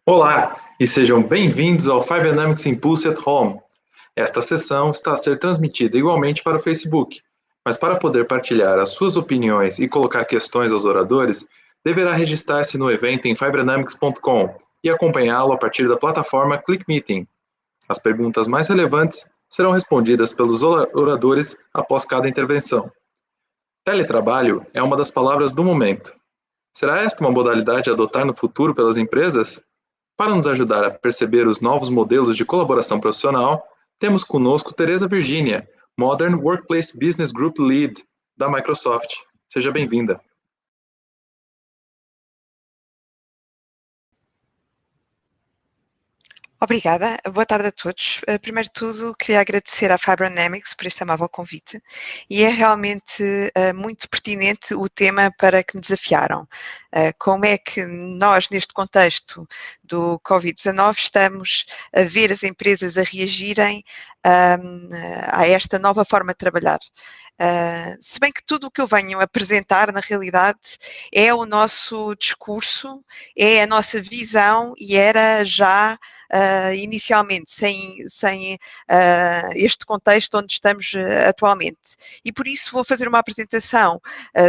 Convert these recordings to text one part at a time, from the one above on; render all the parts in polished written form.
Olá e sejam bem-vindos ao Five Dynamics Impulse at Home. Esta sessão está a ser transmitida igualmente para o Facebook, mas para poder partilhar as suas opiniões e colocar questões aos oradores, deverá registrar-se no evento em fiberdynamics.com e acompanhá-lo a partir da plataforma ClickMeeting. As perguntas mais relevantes serão respondidas pelos oradores após cada intervenção. Teletrabalho é uma das palavras do momento. Será esta uma modalidade a adotar no futuro pelas empresas? Para nos ajudar a perceber os novos modelos de colaboração profissional, temos conosco Teresa Virginia, Modern Workplace Business Group Lead, da Microsoft. Seja bem-vinda. Obrigada, boa tarde a todos. Primeiro de tudo, queria agradecer à Five Dynamics por este amável convite e é realmente muito pertinente o tema para que me desafiaram. Como é que nós, neste contexto do Covid-19, estamos a ver as empresas a reagirem a esta nova forma de trabalhar. Se bem que tudo o que eu venho apresentar, na realidade, é o nosso discurso, é a nossa visão e era já inicialmente sem este contexto onde estamos atualmente. E por isso vou fazer uma apresentação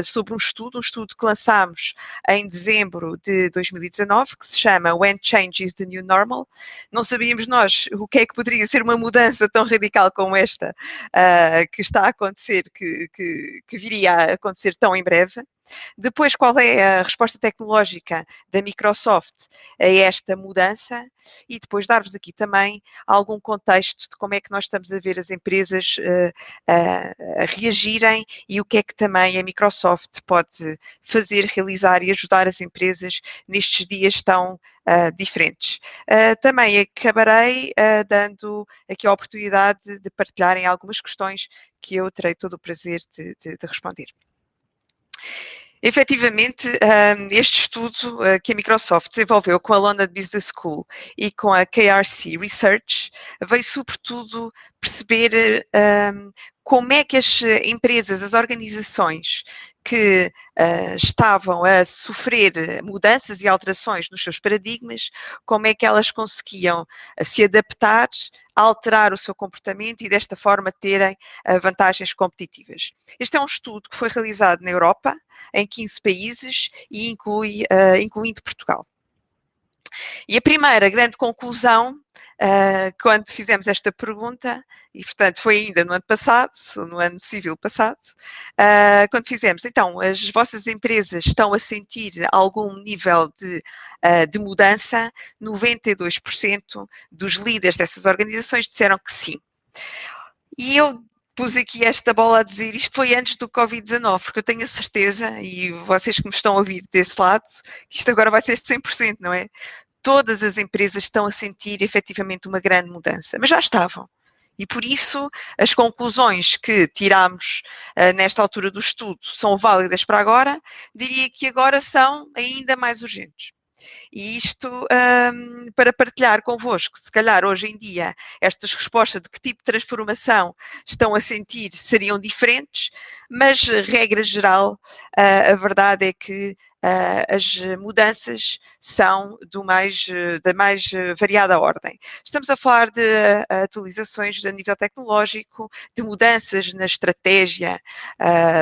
sobre um estudo que lançámos em dezembro de 2019, que se chama When Change is the New Normal. Não sabíamos nós o que é que poderia ser uma mudança tão radical como esta que está a acontecer, que viria a acontecer tão em breve. Depois, qual é a resposta tecnológica da Microsoft a esta mudança? E depois dar-vos aqui também algum contexto de como é que nós estamos a ver as empresas a reagirem e o que é que também a Microsoft pode fazer, realizar e ajudar as empresas nestes dias tão diferentes. Também acabarei dando aqui a oportunidade de partilharem algumas questões que eu terei todo o prazer de responder. Efetivamente, este estudo que a Microsoft desenvolveu com a London Business School e com a KRC Research veio sobretudo perceber como é que as empresas, as organizações que estavam a sofrer mudanças e alterações nos seus paradigmas, como é que elas conseguiam se adaptar, alterar o seu comportamento e desta forma terem vantagens competitivas. Este é um estudo que foi realizado na Europa, em 15 países e incluindo Portugal. E a primeira grande conclusão, quando fizemos esta pergunta, e portanto foi ainda no ano passado, no ano civil passado, quando fizemos, então, as vossas empresas estão a sentir algum nível de mudança, 92% dos líderes dessas organizações disseram que sim. E eu pus aqui esta bola a dizer, isto foi antes do Covid-19, porque eu tenho a certeza, e vocês que me estão a ouvir desse lado, isto agora vai ser 100%, não é? Todas as empresas estão a sentir efetivamente uma grande mudança, mas já estavam. E por isso as conclusões que tiramos nesta altura do estudo são válidas para agora, diria que agora são ainda mais urgentes. E isto para partilhar convosco, se calhar hoje em dia estas respostas de que tipo de transformação estão a sentir seriam diferentes, mas regra geral, a verdade é que as mudanças são da mais variada ordem. Estamos a falar de atualizações a nível tecnológico, de mudanças na estratégia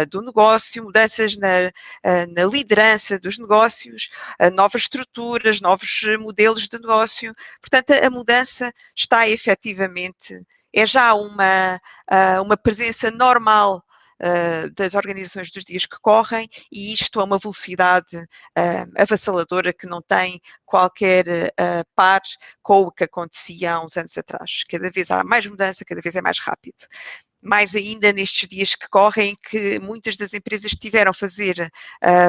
do negócio, mudanças na liderança dos negócios, novas estruturas, novos modelos de negócio. Portanto, a mudança está efetivamente, é já uma presença normal das organizações dos dias que correm e isto a uma velocidade avassaladora que não tem qualquer par com o que acontecia há uns anos atrás. Cada vez há mais mudança, cada vez é mais rápido. Mais ainda nestes dias que correm, que muitas das empresas tiveram a fazer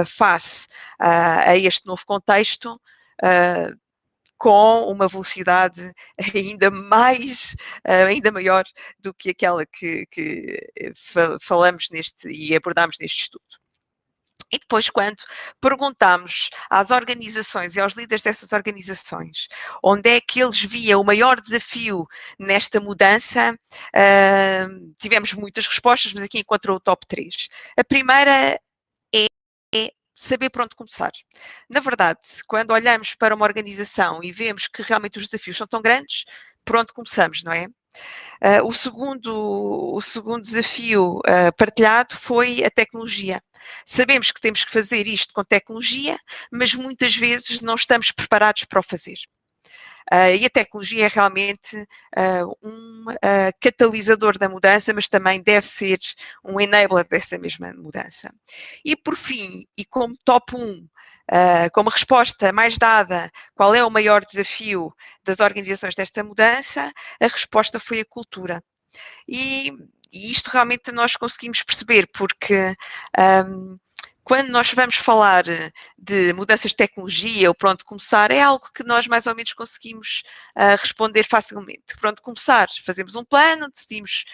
face a este novo contexto, com uma velocidade ainda maior do que aquela que falamos e abordamos neste estudo. E depois, quando perguntámos às organizações e aos líderes dessas organizações onde é que eles viam o maior desafio nesta mudança, tivemos muitas respostas, mas aqui encontrou o top 3. A primeira é saber por onde começar. Na verdade, quando olhamos para uma organização e vemos que realmente os desafios são tão grandes, por onde começamos, não é? O segundo desafio partilhado foi a tecnologia. Sabemos que temos que fazer isto com tecnologia, mas muitas vezes não estamos preparados para o fazer. E a tecnologia é realmente um catalisador da mudança, mas também deve ser um enabler dessa mesma mudança. E por fim, e como top 1, como resposta mais dada, qual é o maior desafio das organizações desta mudança? A resposta foi a cultura. E isto realmente nós conseguimos perceber, porque quando nós vamos falar de mudanças de tecnologia ou por onde começar, é algo que nós mais ou menos conseguimos responder facilmente. Por onde começar? Fazemos um plano, decidimos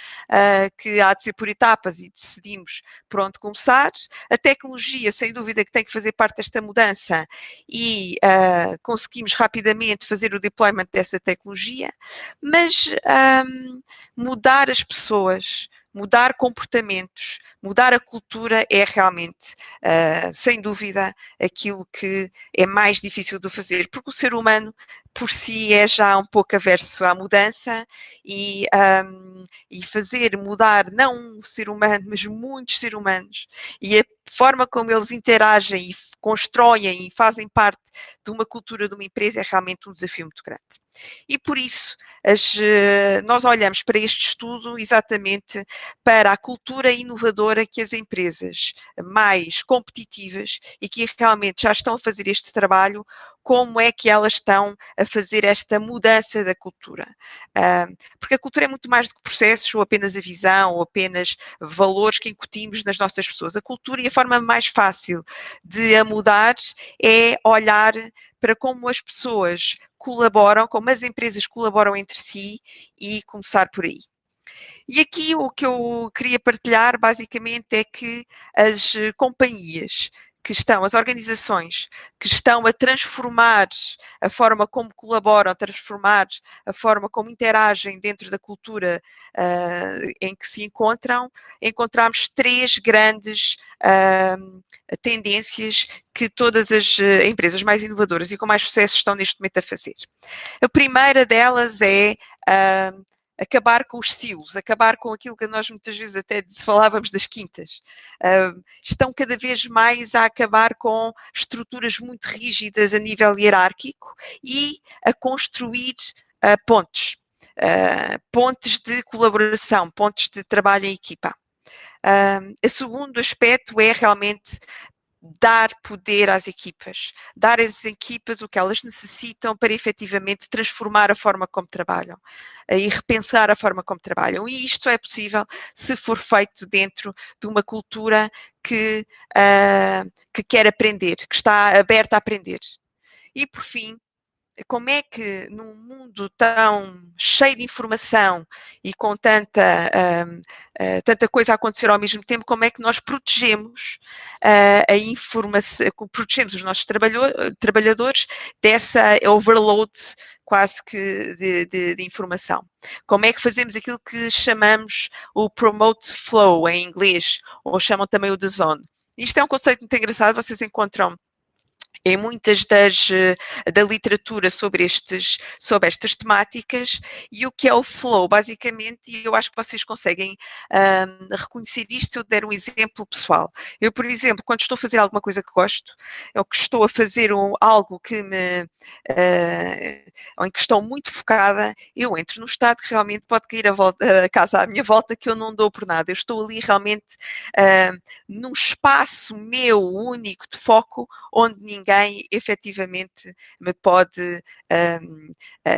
que há de ser por etapas e decidimos por onde começar. A tecnologia, sem dúvida, que tem que fazer parte desta mudança e conseguimos rapidamente fazer o deployment dessa tecnologia, mas mudar as pessoas, mudar comportamentos, mudar a cultura é realmente, sem dúvida, aquilo que é mais difícil de fazer, porque o ser humano, por si, é já um pouco averso à mudança e fazer mudar, não um ser humano, mas muitos seres humanos, e a forma como eles interagem e constroem e fazem parte de uma cultura de uma empresa é realmente um desafio muito grande. E por isso, nós olhamos para este estudo exatamente para a cultura inovadora que as empresas mais competitivas e que realmente já estão a fazer este trabalho, como é que elas estão a fazer esta mudança da cultura. Porque a cultura é muito mais do que processos, ou apenas a visão, ou apenas valores que incutimos nas nossas pessoas. A cultura, e a forma mais fácil de a mudar, é olhar para como as pessoas colaboram, como as empresas colaboram entre si e começar por aí. E aqui o que eu queria partilhar basicamente é que as companhias as organizações que estão a transformar a forma como colaboram, a transformar a forma como interagem dentro da cultura em que se encontramos 3 grandes tendências que todas as empresas mais inovadoras e com mais sucesso estão neste momento a fazer. A primeira delas é acabar com os silos, acabar com aquilo que nós muitas vezes até falávamos das quintas. Estão cada vez mais a acabar com estruturas muito rígidas a nível hierárquico e a construir pontes. Pontes de colaboração, pontes de trabalho em equipa. O segundo aspecto é realmente dar poder às equipas, dar às equipas o que elas necessitam para efetivamente transformar a forma como trabalham e repensar a forma como trabalham. E isto é possível se for feito dentro de uma cultura que quer aprender, que está aberta a aprender. E por fim, como é que num mundo tão cheio de informação e com tanta coisa a acontecer ao mesmo tempo, como é que nós protegemos a informação, protegemos os nossos trabalhadores dessa overload quase que de informação? Como é que fazemos aquilo que chamamos o promote flow em inglês, ou chamam também o the zone? Isto é um conceito muito engraçado, vocês encontram em muitas da literatura sobre estas temáticas. E o que é o flow, basicamente, e eu acho que vocês conseguem reconhecer isto se eu der um exemplo pessoal. Eu, por exemplo, quando estou a fazer alguma coisa que gosto, ou que estou a fazer algo que ou em que estou muito focada, eu entro num estado que realmente pode cair a casa à minha volta, que eu não dou por nada. Eu estou ali realmente num espaço meu único de foco, onde ninguém efetivamente me pode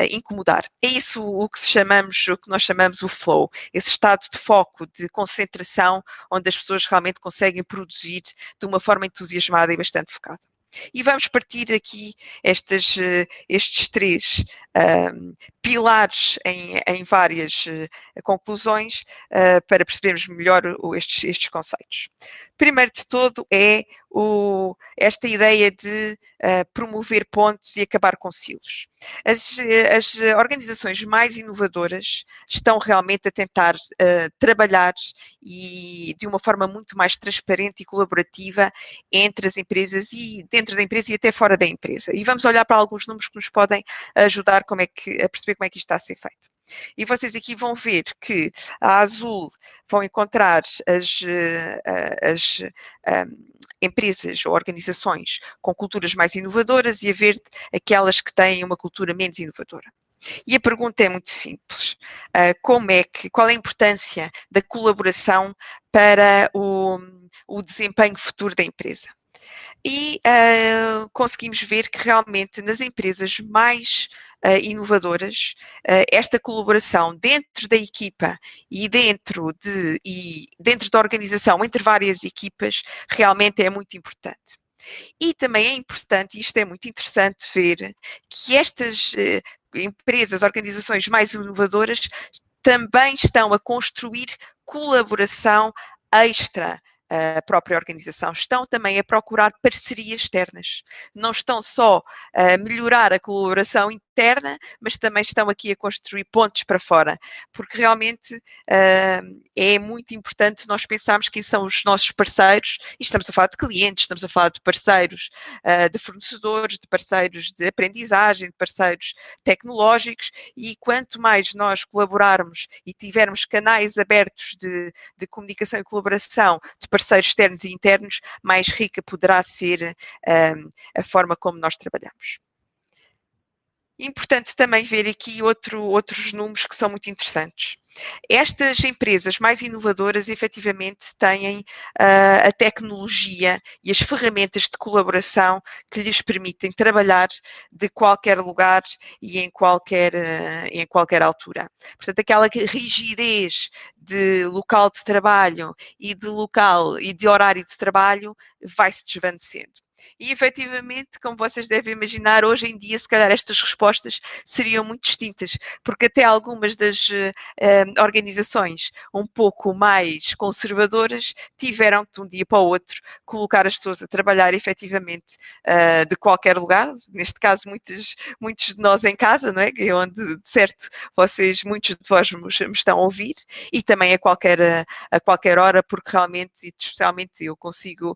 incomodar. É isso o que nós chamamos o flow, esse estado de foco, de concentração, onde as pessoas realmente conseguem produzir de uma forma entusiasmada e bastante focada. E vamos partir aqui estes três pilares em várias conclusões para percebermos melhor estes conceitos. Primeiro de todo é esta ideia de promover pontes e acabar com silos. As organizações mais inovadoras estão realmente a tentar trabalhar e de uma forma muito mais transparente e colaborativa entre as empresas e dentro da empresa e até fora da empresa. E vamos olhar para alguns números que nos podem ajudar a perceber como é que isto está a ser feito. E vocês aqui vão ver que a azul vão encontrar as empresas ou organizações com culturas mais inovadoras e a verde aquelas que têm uma cultura menos inovadora. E a pergunta é muito simples. Qual é a importância da colaboração para o desempenho futuro da empresa? E conseguimos ver que realmente nas empresas mais inovadoras, esta colaboração dentro da equipa e dentro da organização, entre várias equipas, realmente é muito importante. E também é importante, e isto é muito interessante ver, que estas empresas, organizações mais inovadoras, também estão a construir colaboração extra a própria organização, estão também a procurar parcerias externas. Não estão só a melhorar a colaboração interna, mas também estão aqui a construir pontes para fora, porque realmente é muito importante nós pensarmos quem são os nossos parceiros, e estamos a falar de clientes, estamos a falar de parceiros, de fornecedores, de parceiros de aprendizagem, de parceiros tecnológicos, e quanto mais nós colaborarmos e tivermos canais abertos de comunicação e colaboração de parceiros externos e internos, mais rica poderá ser a forma como nós trabalhamos. Importante também ver aqui outros números que são muito interessantes. Estas empresas mais inovadoras efetivamente têm a tecnologia e as ferramentas de colaboração que lhes permitem trabalhar de qualquer lugar e em qualquer altura. Portanto, aquela rigidez de local de trabalho e de horário de trabalho vai se desvanecendo. E, efetivamente, como vocês devem imaginar, hoje em dia, se calhar, estas respostas seriam muito distintas, porque até algumas das organizações um pouco mais conservadoras tiveram que, de um dia para o outro, colocar as pessoas a trabalhar, efetivamente, de qualquer lugar, neste caso, muitos de nós em casa, não é? Onde, de certo, muitos de vós me estão a ouvir, e também a qualquer hora, porque realmente, e especialmente, eu consigo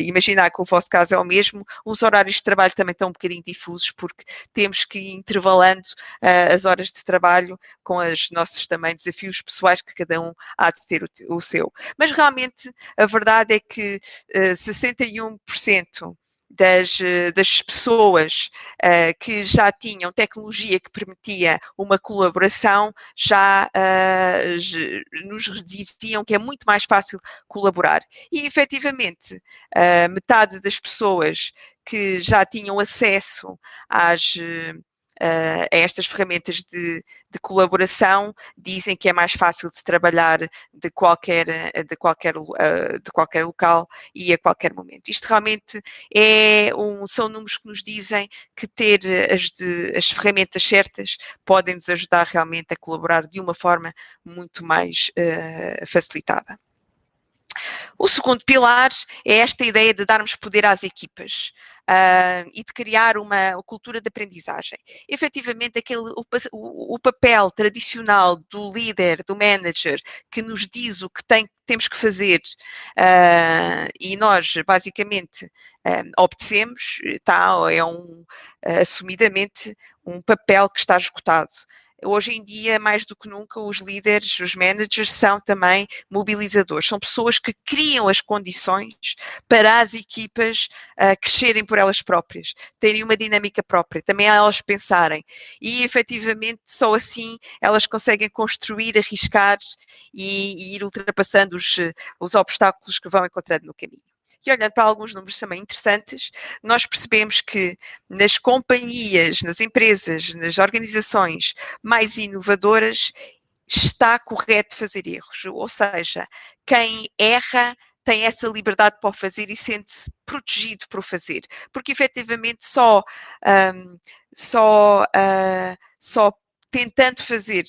imaginar que o vosso caso é o mesmo, os horários de trabalho também estão um bocadinho difusos, porque temos que ir intervalando as horas de trabalho com os nossos também desafios pessoais, que cada um há de ter o seu. Mas realmente a verdade é que 61% das pessoas que já tinham tecnologia que permitia uma colaboração já nos diziam que é muito mais fácil colaborar. E, efetivamente, metade das pessoas que já tinham acesso a estas ferramentas de colaboração dizem que é mais fácil de trabalhar de qualquer local e a qualquer momento. Isto realmente são números que nos dizem que ter as ferramentas certas podem nos ajudar realmente a colaborar de uma forma muito mais facilitada. O segundo pilar é esta ideia de darmos poder às equipas e de criar uma cultura de aprendizagem. Efetivamente, o papel tradicional do líder, do manager, que nos diz o que temos que fazer e nós, basicamente, obedecemos, assumidamente um papel que está esgotado. Hoje em dia, mais do que nunca, os líderes, os managers são também mobilizadores. São pessoas que criam as condições para as equipas crescerem por elas próprias, terem uma dinâmica própria, também elas pensarem. E, efetivamente, só assim elas conseguem construir, arriscar e ir ultrapassando os obstáculos que vão encontrando no caminho. E olhando para alguns números também interessantes, nós percebemos que nas companhias, nas empresas, nas organizações mais inovadoras, está correto fazer erros. Ou seja, quem erra tem essa liberdade para o fazer e sente-se protegido para o fazer. Porque, efetivamente, só tentando fazer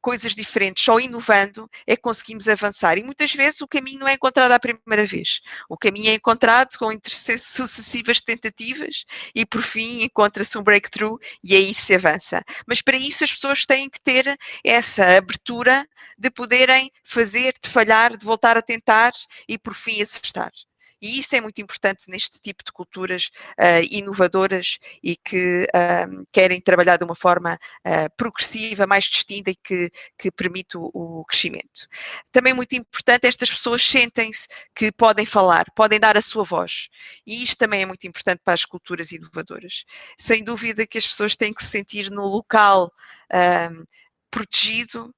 coisas diferentes, só inovando, é que conseguimos avançar. E muitas vezes o caminho não é encontrado à primeira vez. O caminho é encontrado com sucessivas tentativas e, por fim, encontra-se um breakthrough e aí se avança. Mas para isso as pessoas têm que ter essa abertura de poderem fazer, de falhar, de voltar a tentar e, por fim, acertar. E isso é muito importante neste tipo de culturas inovadoras e que querem trabalhar de uma forma progressiva, mais distinta e que permite o crescimento. Também muito importante, estas pessoas sentem-se que podem falar, podem dar a sua voz. E isto também é muito importante para as culturas inovadoras. Sem dúvida que as pessoas têm que se sentir no local protegido,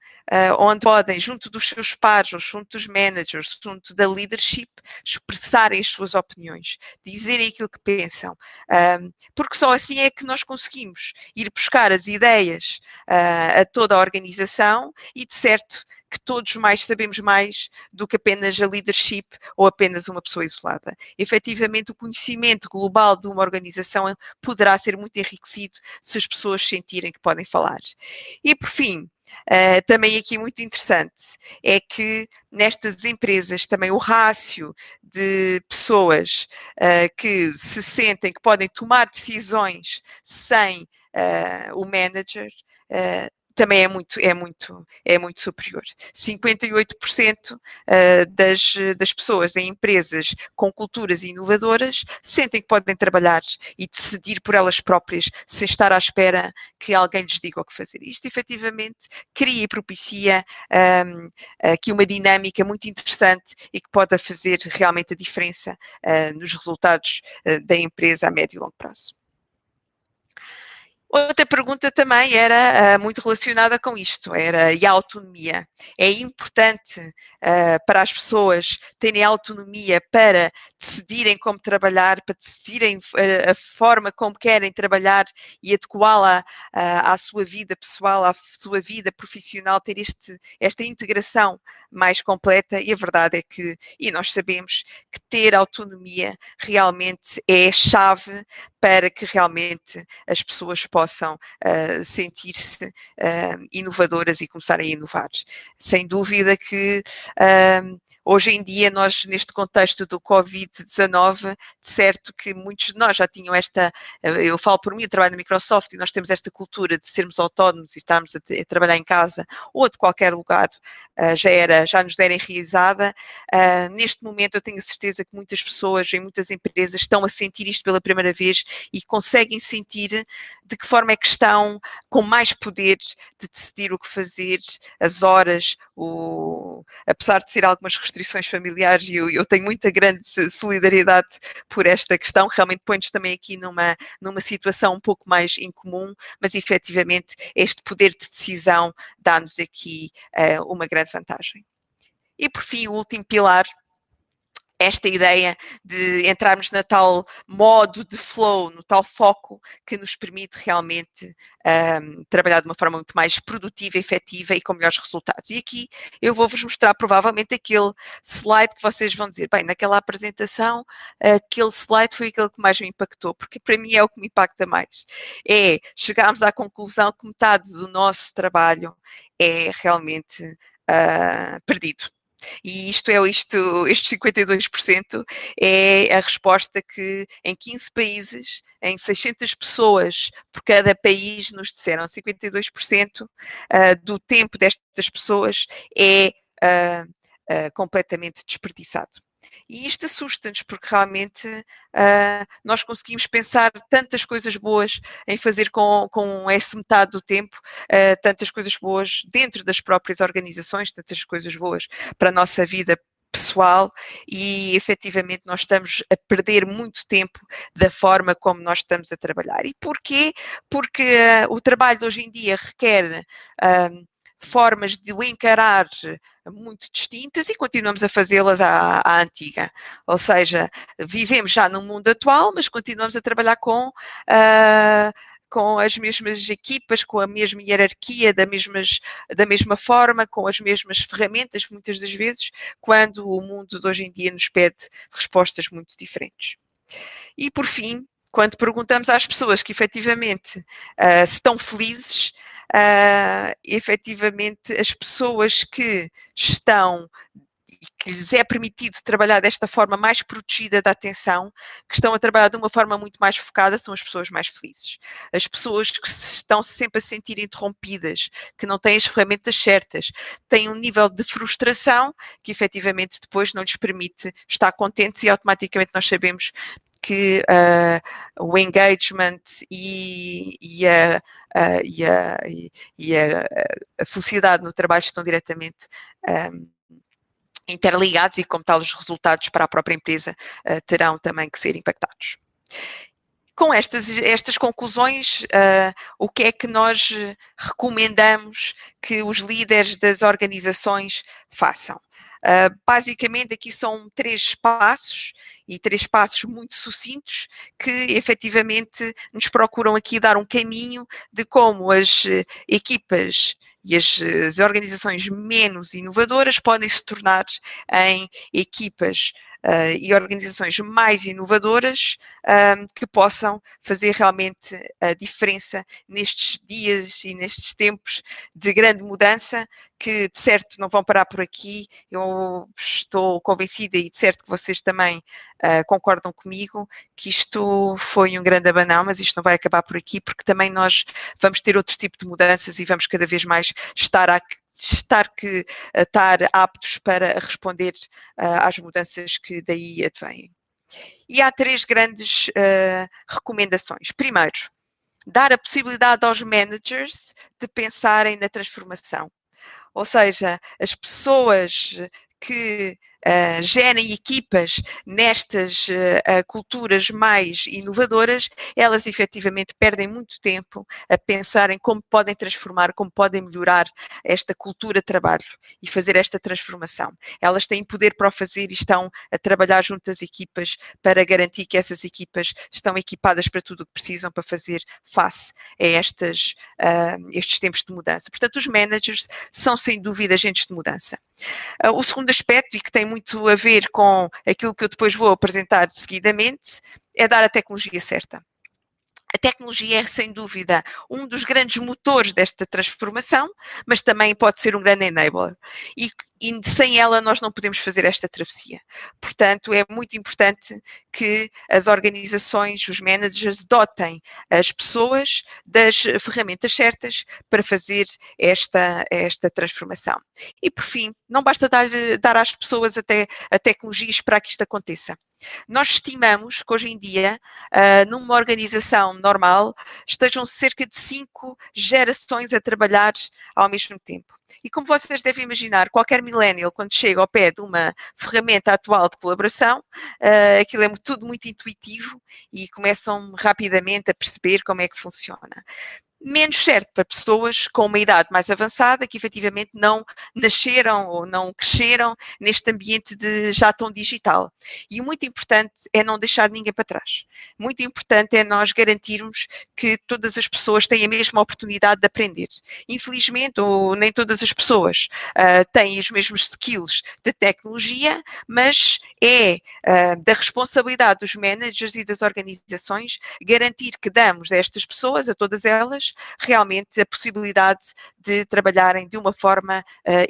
onde podem, junto dos seus pares, ou junto dos managers, junto da leadership, expressarem as suas opiniões, dizerem aquilo que pensam, porque só assim é que nós conseguimos ir buscar as ideias a toda a organização e, de certo, que todos mais sabemos mais do que apenas a leadership ou apenas uma pessoa isolada. Efetivamente, o conhecimento global de uma organização poderá ser muito enriquecido se as pessoas sentirem que podem falar. E, por fim, também aqui muito interessante é que nestas empresas também o rácio de pessoas que se sentem que podem tomar decisões sem o manager também é muito superior. 58% das pessoas em empresas com culturas inovadoras sentem que podem trabalhar e decidir por elas próprias sem estar à espera que alguém lhes diga o que fazer. Isto, efetivamente, cria e propicia aqui uma dinâmica muito interessante e que pode fazer realmente a diferença nos resultados da empresa a médio e longo prazo. Outra pergunta também era muito relacionada com isto, e a autonomia. É importante para as pessoas terem autonomia para decidirem como trabalhar, para decidirem a forma como querem trabalhar e adequá-la à sua vida pessoal, à sua vida profissional, ter esta integração mais completa. E a verdade é que, e nós sabemos que ter autonomia realmente é a chave para que realmente as pessoas possam sentir-se inovadoras e começarem a inovar. Sem dúvida que hoje em dia nós, neste contexto do Covid-19, de certo que muitos de nós já tinham eu falo por mim, eu trabalho na Microsoft e nós temos esta cultura de sermos autónomos e estarmos a trabalhar em casa ou de qualquer lugar, já nos era enraizada. Neste momento eu tenho a certeza que muitas pessoas em muitas empresas estão a sentir isto pela primeira vez e conseguem sentir de que forma é que estão com mais poder de decidir o que fazer, as horas, apesar de ser algumas restrições familiares, e eu tenho muita grande solidariedade por esta questão, realmente põe-nos também aqui numa situação um pouco mais incomum, mas efetivamente este poder de decisão dá-nos aqui uma grande vantagem. E por fim, o último pilar, esta ideia de entrarmos na tal modo de flow, no tal foco que nos permite realmente trabalhar de uma forma muito mais produtiva, efetiva e com melhores resultados. E aqui eu vou-vos mostrar provavelmente aquele slide que vocês vão dizer, bem, naquela apresentação, aquele slide foi aquele que mais me impactou, porque para mim é o que me impacta mais. Chegarmos à conclusão que metade do nosso trabalho é realmente perdido. E estes 52% é a resposta que em 15 países, em 600 pessoas por cada país nos disseram. 52% do tempo destas pessoas é completamente desperdiçado. E isto assusta-nos porque realmente nós conseguimos pensar tantas coisas boas em fazer com essa metade do tempo, tantas coisas boas dentro das próprias organizações, tantas coisas boas para a nossa vida pessoal e efetivamente nós estamos a perder muito tempo da forma como nós estamos a trabalhar. E porquê? Porque o trabalho de hoje em dia requer formas de o encarar muito distintas e continuamos a fazê-las à antiga. Ou seja, vivemos já no mundo atual, mas continuamos a trabalhar com com as mesmas equipas, com a mesma hierarquia, da mesma forma, com as mesmas ferramentas, muitas das vezes, quando o mundo de hoje em dia nos pede respostas muito diferentes. E, por fim, quando perguntamos às pessoas que efetivamente se estão felizes, efetivamente as pessoas que estão e que lhes é permitido trabalhar desta forma mais protegida da atenção, que estão a trabalhar de uma forma muito mais focada, são as pessoas mais felizes. As pessoas que se estão sempre a sentir interrompidas, que não têm as ferramentas certas, têm um nível de frustração que efetivamente depois não lhes permite estar contentes e automaticamente nós sabemos que o engagement e a felicidade no trabalho estão diretamente interligados e, como tal, os resultados para a própria empresa terão também que ser impactados. Com estas conclusões, o que é que nós recomendamos que os líderes das organizações façam? Basicamente, aqui são 3 passos, e 3 passos muito sucintos, que efetivamente nos procuram aqui dar um caminho de como as equipas e as organizações menos inovadoras podem se tornar em equipas e organizações mais inovadoras que possam fazer realmente a diferença nestes dias e nestes tempos de grande mudança, que de certo não vão parar por aqui. Eu estou convencida e de certo que vocês também concordam comigo que isto foi um grande abanão, mas isto não vai acabar por aqui, porque também nós vamos ter outro tipo de mudanças e vamos cada vez mais estar aptos para responder às mudanças que daí advêm. E há 3 grandes recomendações. Primeiro, dar a possibilidade aos managers de pensarem na transformação. Ou seja, as pessoas que gerem equipas nestas culturas mais inovadoras, elas efetivamente perdem muito tempo a pensar em como podem transformar, como podem melhorar esta cultura de trabalho e fazer esta transformação. Elas têm poder para o fazer e estão a trabalhar junto às equipas para garantir que essas equipas estão equipadas para tudo o que precisam para fazer face a estes tempos de mudança. Portanto, os managers são sem dúvida agentes de mudança. O segundo aspecto, e que tem muito a ver com aquilo que eu depois vou apresentar seguidamente, é dar a tecnologia certa. A tecnologia é, sem dúvida, um dos grandes motores desta transformação, mas também pode ser um grande enabler. E sem ela nós não podemos fazer esta travessia. Portanto, é muito importante que as organizações, os managers, dotem as pessoas das ferramentas certas para fazer esta transformação. E, por fim, não basta dar às pessoas até a tecnologia e esperar que isto aconteça. Nós estimamos que hoje em dia, numa organização normal, estejam cerca de 5 gerações a trabalhar ao mesmo tempo. E como vocês devem imaginar, qualquer millennial, quando chega ao pé de uma ferramenta atual de colaboração, aquilo é tudo muito intuitivo e começam rapidamente a perceber como é que funciona. Menos certo para pessoas com uma idade mais avançada que efetivamente não nasceram ou não cresceram neste ambiente já tão digital. E o muito importante é não deixar ninguém para trás. Muito importante é nós garantirmos que todas as pessoas têm a mesma oportunidade de aprender. Infelizmente, ou nem todas as pessoas têm os mesmos skills de tecnologia, mas é da responsabilidade dos managers e das organizações garantir que damos a estas pessoas, a todas elas, realmente a possibilidade de trabalharem de uma forma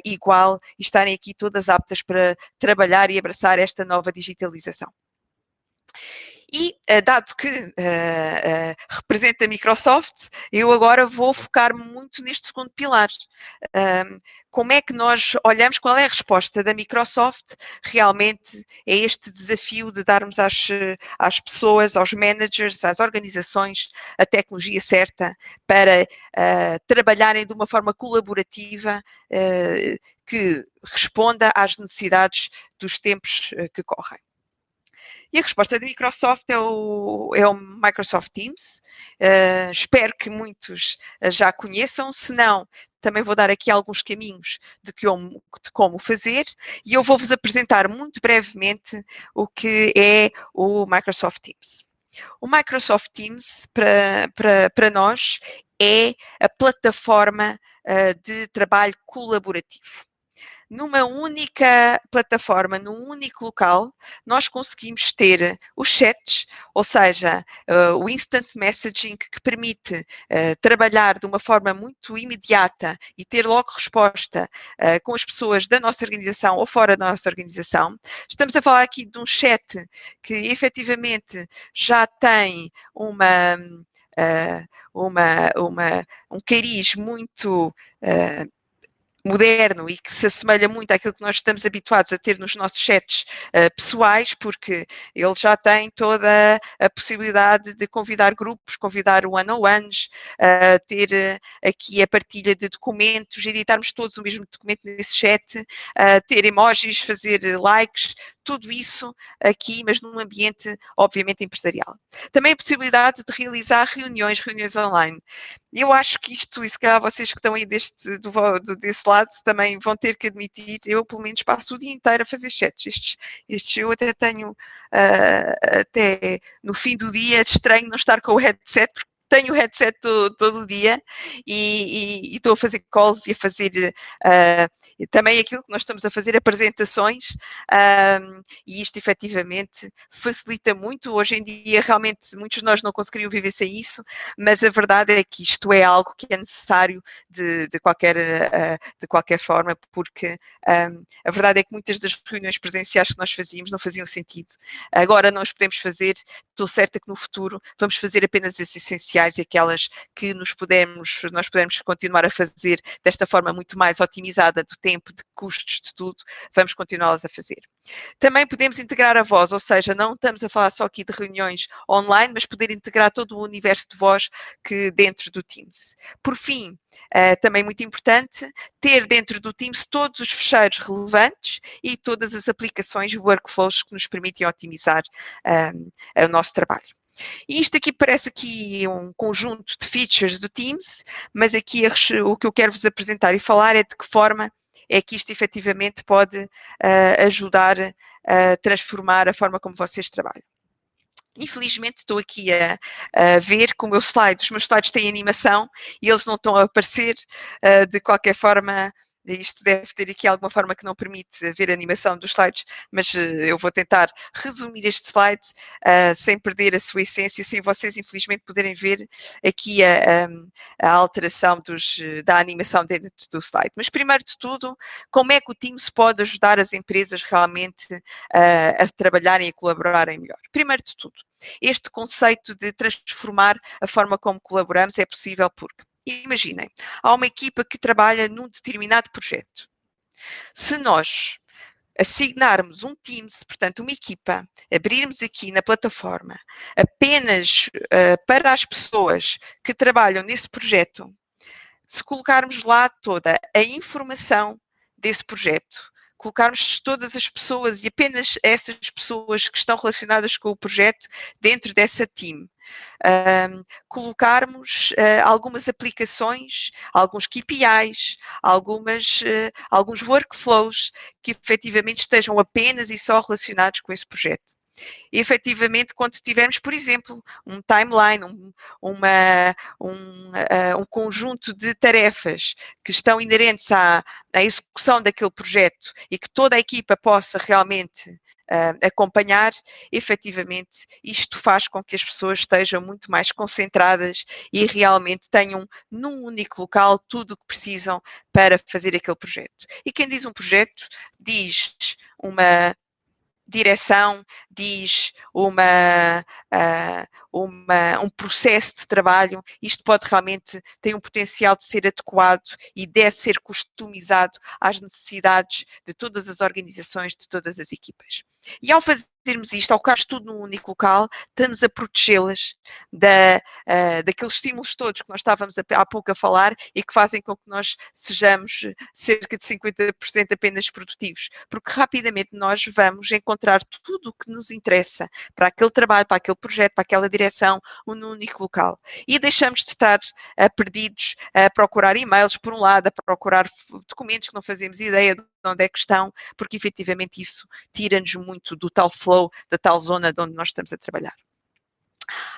igual e estarem aqui todas aptas para trabalhar e abraçar esta nova digitalização. E, dado que representa a Microsoft, eu agora vou focar-me muito neste segundo pilar. Como é que nós olhamos, qual é a resposta da Microsoft realmente a este desafio de darmos às pessoas, aos managers, às organizações, a tecnologia certa para trabalharem de uma forma colaborativa que responda às necessidades dos tempos que correm. E a resposta da Microsoft é o Microsoft Teams. Espero que muitos já conheçam, se não, também vou dar aqui alguns caminhos de como fazer e eu vou-vos apresentar muito brevemente o que é o Microsoft Teams. O Microsoft Teams, para nós, é a plataforma de trabalho colaborativo. Numa única plataforma, num único local, nós conseguimos ter os chats, ou seja, o instant messaging que permite trabalhar de uma forma muito imediata e ter logo resposta com as pessoas da nossa organização ou fora da nossa organização. Estamos a falar aqui de um chat que efetivamente já tem um cariz muito moderno e que se assemelha muito àquilo que nós estamos habituados a ter nos nossos chats pessoais, porque ele já tem toda a possibilidade de convidar grupos, convidar one-on-ones, ter aqui a partilha de documentos, editarmos todos o mesmo documento nesse chat, ter emojis, fazer likes, tudo isso aqui, mas num ambiente, obviamente, empresarial. Também a possibilidade de realizar reuniões online. Eu acho que isto, e se calhar vocês que estão aí desse lado, também vão ter que admitir, eu pelo menos passo o dia inteiro a fazer chats. Estes eu até tenho, até no fim do dia, estranho não estar com o headset, porque tenho o headset todo o dia e estou a fazer calls e a fazer também aquilo que nós estamos a fazer, apresentações, e isto efetivamente facilita muito. Hoje em dia realmente muitos de nós não conseguiriam viver sem isso, mas a verdade é que isto é algo que é necessário de qualquer forma, porque a verdade é que muitas das reuniões presenciais que nós fazíamos não faziam sentido. Agora nós podemos fazer, estou certa que no futuro vamos fazer apenas as essenciais e aquelas que nós podemos continuar a fazer desta forma muito mais otimizada do tempo, de custos, de tudo, vamos continuá-las a fazer. Também podemos integrar a voz, ou seja, não estamos a falar só aqui de reuniões online, mas poder integrar todo o universo de voz que dentro do Teams. Por fim, também muito importante, ter dentro do Teams todos os fecheiros relevantes e todas as aplicações e workflows que nos permitem otimizar o nosso trabalho. E isto aqui parece aqui um conjunto de features do Teams, mas aqui o que eu quero vos apresentar e falar é de que forma é que isto efetivamente pode ajudar a transformar a forma como vocês trabalham. Infelizmente estou aqui a ver que os meus slides têm animação e eles não estão a aparecer de qualquer forma. Isto deve ter aqui alguma forma que não permite ver a animação dos slides, mas eu vou tentar resumir este slide sem perder a sua essência, sem vocês infelizmente poderem ver aqui a alteração da animação dentro do slide. Mas primeiro de tudo, como é que o Teams pode ajudar as empresas realmente a trabalharem e colaborarem melhor? Primeiro de tudo, este conceito de transformar a forma como colaboramos é possível porque, imaginem, há uma equipa que trabalha num determinado projeto. Se nós assignarmos um Teams, portanto uma equipa, abrirmos aqui na plataforma apenas para as pessoas que trabalham nesse projeto, se colocarmos lá toda a informação desse projeto, colocarmos todas as pessoas e apenas essas pessoas que estão relacionadas com o projeto dentro dessa team, colocarmos algumas aplicações, alguns KPIs, alguns workflows que efetivamente estejam apenas e só relacionados com esse projeto. E, efetivamente, quando tivermos, por exemplo, um timeline, um conjunto de tarefas que estão inerentes à execução daquele projeto e que toda a equipa possa realmente acompanhar, efetivamente, isto faz com que as pessoas estejam muito mais concentradas e realmente tenham num único local tudo o que precisam para fazer aquele projeto. E quem diz um projeto, diz uma direção, diz um processo de trabalho. Isto pode realmente ter um potencial de ser adequado e deve ser customizado às necessidades de todas as organizações, de todas as equipas. E ao fazermos isto, ao colocarmos tudo num único local, estamos a protegê-las daqueles estímulos todos que nós estávamos há pouco a falar e que fazem com que nós sejamos cerca de 50% apenas produtivos, porque rapidamente nós vamos encontrar tudo o que nos interessa para aquele trabalho, para aquele projeto, para aquela direção, num único local. E deixamos de estar perdidos a procurar e-mails, por um lado, a procurar documentos que não fazemos ideia de onde é que estão, porque efetivamente isso tira-nos muito do tal flow, da tal zona de onde nós estamos a trabalhar.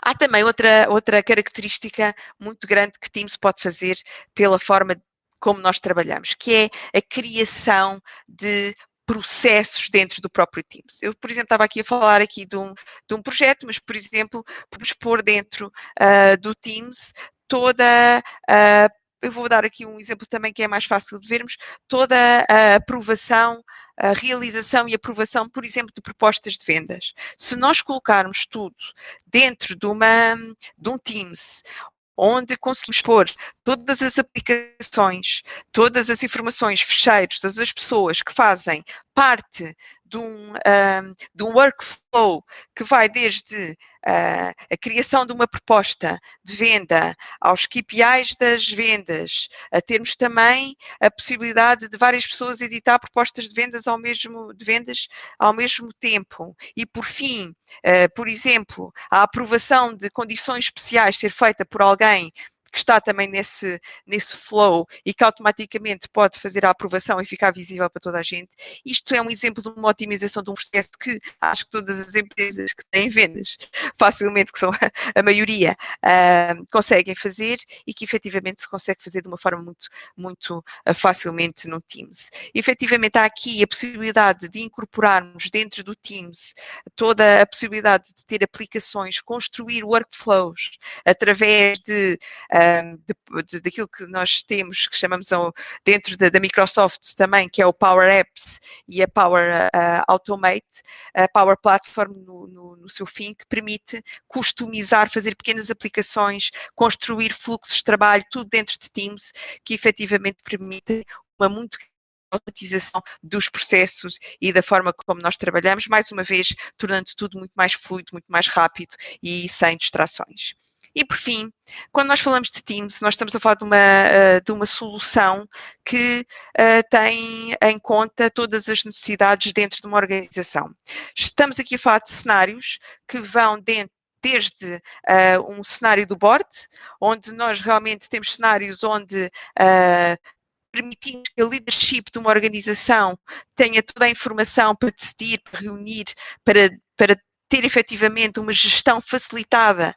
Há também outra característica muito grande que Teams pode fazer pela forma como nós trabalhamos, que é a criação de processos dentro do próprio Teams. Eu, por exemplo, estava aqui a falar aqui de um projeto, mas, por exemplo, podemos pôr dentro do Teams toda eu vou dar aqui um exemplo também que é mais fácil de vermos, toda a aprovação, a realização e aprovação, por exemplo, de propostas de vendas. Se nós colocarmos tudo dentro de um Teams, onde conseguimos pôr todas as aplicações, todas as informações, fecheiros, todas as pessoas que fazem parte de um workflow que vai desde a criação de uma proposta de venda aos KPIs das vendas, a termos também a possibilidade de várias pessoas editar propostas de vendas ao mesmo tempo e, por fim, por exemplo, a aprovação de condições especiais ser feita por alguém que está também nesse flow e que automaticamente pode fazer a aprovação e ficar visível para toda a gente. Isto é um exemplo de uma otimização de um processo que acho que todas as empresas que têm vendas, facilmente, que são a maioria, conseguem fazer e que efetivamente se consegue fazer de uma forma muito facilmente no Teams. E, efetivamente há aqui a possibilidade de incorporarmos dentro do Teams toda a possibilidade de ter aplicações, construir workflows através daquilo que nós temos, que chamamos dentro da Microsoft também, que é o Power Apps e a Power Automate, a Power Platform no seu fim, que permite customizar, fazer pequenas aplicações, construir fluxos de trabalho, tudo dentro de Teams, que efetivamente permite uma muito automatização dos processos e da forma como nós trabalhamos, mais uma vez, tornando tudo muito mais fluido, muito mais rápido e sem distrações. E, por fim, quando nós falamos de Teams, nós estamos a falar de uma solução que tem em conta todas as necessidades dentro de uma organização. Estamos aqui a falar de cenários que vão desde um cenário do board, onde nós realmente temos cenários onde permitimos que a leadership de uma organização tenha toda a informação para decidir, para reunir, para ter efetivamente uma gestão facilitada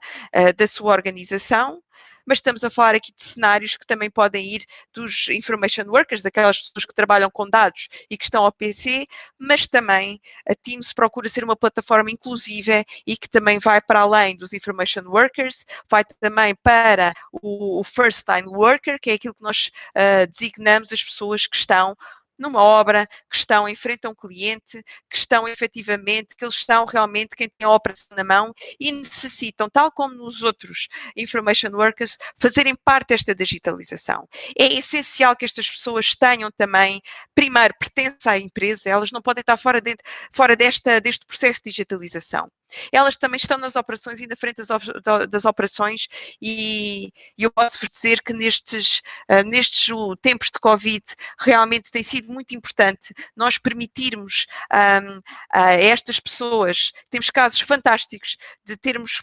da sua organização, mas estamos a falar aqui de cenários que também podem ir dos information workers, daquelas pessoas que trabalham com dados e que estão ao PC, mas também a Teams procura ser uma plataforma inclusiva e que também vai para além dos information workers, vai também para o first time worker, que é aquilo que nós designamos as pessoas que estão numa obra, que estão em frente a um cliente, que estão efetivamente, que eles estão realmente quem tem a operação na mão e necessitam, tal como nos outros information workers, fazerem parte desta digitalização. É essencial que estas pessoas tenham também, primeiro, pertença à empresa, elas não podem estar fora deste processo de digitalização. Elas também estão nas operações e na frente das operações e eu posso vos dizer que nestes tempos de Covid realmente tem sido muito importante nós permitirmos a estas pessoas, temos casos fantásticos de termos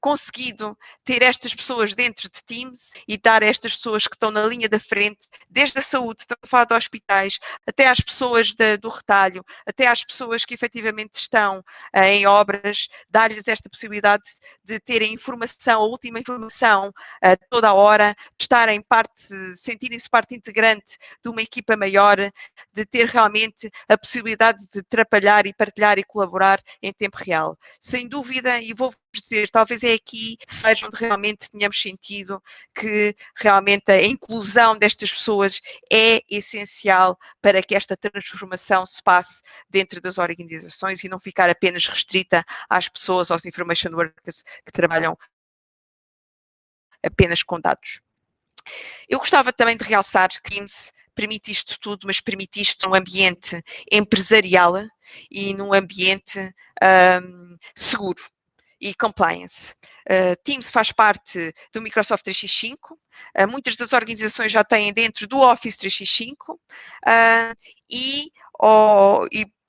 conseguido ter estas pessoas dentro de Teams e dar a estas pessoas que estão na linha da frente, desde a saúde, estamos a falar de hospitais, até às pessoas do retalho, até às pessoas que efetivamente estão em obras, dar-lhes esta possibilidade de terem informação, a última informação toda a hora, de estarem sentirem-se parte integrante de uma equipa maior, de ter realmente a possibilidade de atrapalhar e partilhar e colaborar em tempo real. Sem dúvida, e vou dizer, talvez é aqui seja onde realmente tenhamos sentido que realmente a inclusão destas pessoas é essencial para que esta transformação se passe dentro das organizações e não ficar apenas restrita às pessoas, aos information workers que trabalham apenas com dados. Eu gostava também de realçar que Teams permite isto tudo, mas permite isto num ambiente empresarial e num ambiente seguro e compliance. Teams faz parte do Microsoft 365, muitas das organizações já têm dentro do Office 365 e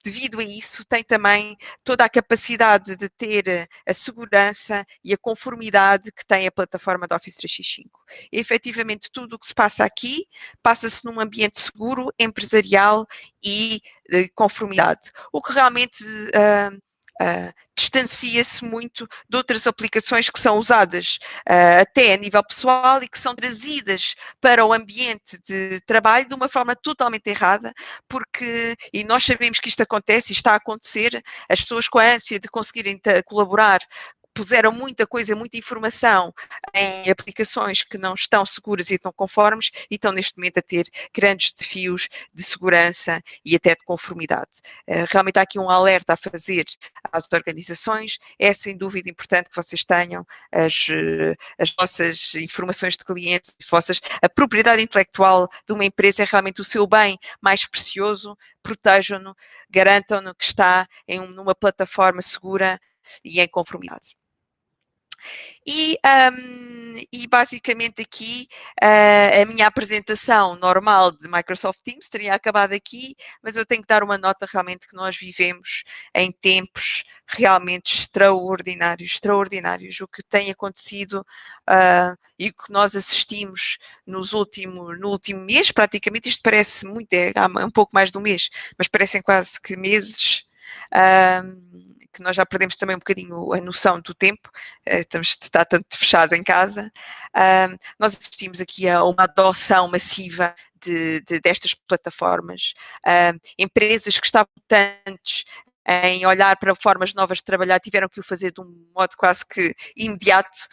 devido a isso tem também toda a capacidade de ter a segurança e a conformidade que tem a plataforma do Office 365. E, efetivamente, tudo o que se passa aqui passa-se num ambiente seguro, empresarial e de conformidade. O que realmente distancia-se muito de outras aplicações que são usadas até a nível pessoal e que são trazidas para o ambiente de trabalho de uma forma totalmente errada, porque, e nós sabemos que isto acontece e está a acontecer, as pessoas com a ânsia de conseguirem colaborar puseram muita coisa, muita informação em aplicações que não estão seguras e estão conformes e estão neste momento a ter grandes desafios de segurança e até de conformidade. Realmente há aqui um alerta a fazer às organizações. É sem dúvida importante que vocês tenham as vossas informações de clientes, a propriedade intelectual de uma empresa é realmente o seu bem mais precioso. Protejam-no, garantam-no que está numa plataforma segura e em conformidade. E basicamente aqui a minha apresentação normal de Microsoft Teams teria acabado aqui, mas eu tenho que dar uma nota realmente que nós vivemos em tempos realmente extraordinários. O que tem acontecido e o que nós assistimos no último mês, praticamente, isto parece muito, há um pouco mais de um mês, mas parecem quase que meses, que nós já perdemos também um bocadinho a noção do tempo, está tanto fechado em casa. Nós assistimos aqui a uma adoção massiva destas plataformas. Empresas que estavam tantos em olhar para formas novas de trabalhar, tiveram que o fazer de um modo quase que imediato,